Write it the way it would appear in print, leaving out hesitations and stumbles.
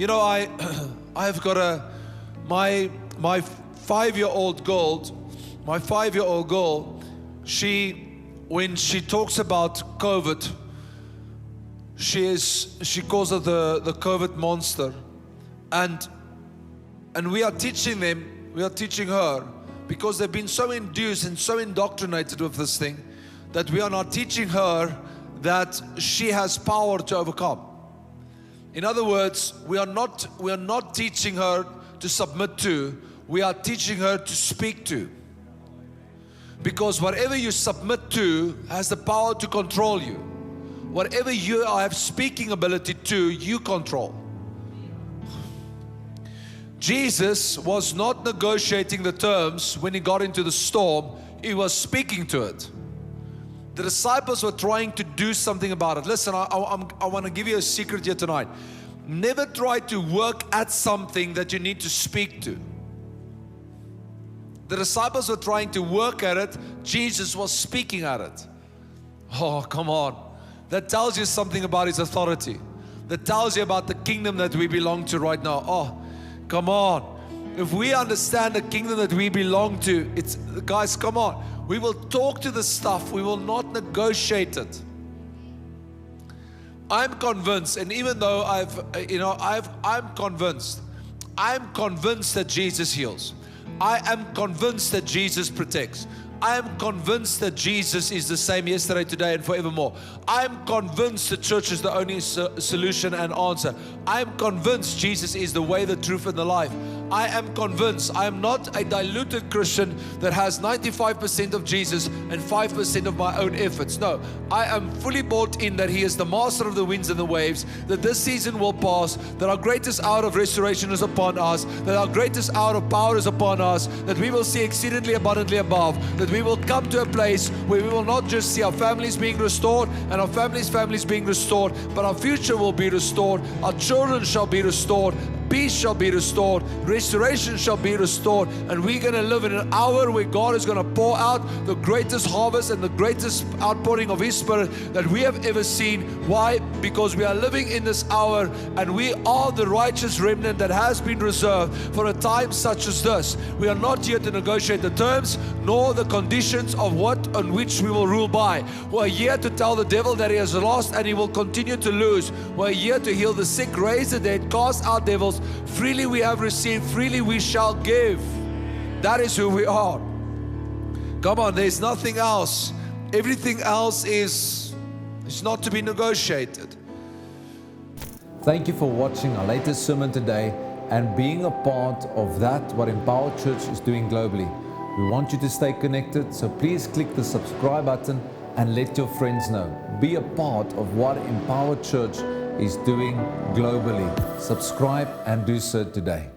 I I've got my 5-year-old girl, when she talks about COVID, she calls it the COVID monster, and we are teaching her, because they've been so induced and so indoctrinated with this thing, that we are not teaching her that she has power to overcome. In other words, we are not teaching her to submit to, we are teaching her to speak to. Because whatever you submit to has the power to control you. Whatever you have speaking ability to, you control. Jesus was not negotiating the terms when He got into the storm, He was speaking to it. The disciples were trying to do something about it. Listen, I want to give you a secret here tonight. Never try to work at something that you need to speak to. The disciples were trying to work at it. Jesus was speaking at it. Oh, come on. That tells you something about His authority. That tells you about the kingdom that we belong to right now. Oh, come on. If we understand the kingdom that we belong to, guys, come on. We will talk to the stuff. We will not negotiate it. I'm convinced, and even though I'm convinced that Jesus heals. I am convinced that Jesus protects. I am convinced that Jesus is the same yesterday, today, and forevermore. I am convinced the church is the only solution and answer. I am convinced Jesus is the way, the truth, and the life. I am convinced. I am not a diluted Christian that has 95% of Jesus and 5% of my own efforts. No, I am fully bought in that He is the master of the winds and the waves, that this season will pass, that our greatest hour of restoration is upon us, that our greatest hour of power is upon us, that we will see exceedingly abundantly above, that we will come to a place where we will not just see our families being restored and our families being restored, but our future will be restored, our children shall be restored, peace shall be restored, restoration shall be restored, and we're going to live in an hour where God is going to pour out the greatest harvest and the greatest outpouring of His Spirit that we have ever seen. Why? Because we are living in this hour, and we are the righteous remnant that has been reserved for a time such as this. We are not here to negotiate the terms nor the conditions of what on which we will rule by. We're here to tell the devil that he has lost and he will continue to lose. We're here to heal the sick, raise the dead, cast out devils. Freely we have received, freely we shall give. That is who we are. Come on, there's nothing else. Everything else is not to be negotiated. Thank you for watching our latest sermon today and being a part of that what Empower Church is doing globally. We want you to stay connected, so please click the subscribe button and let your friends know. Be a part of what Empower Church is doing globally. Subscribe and do so today.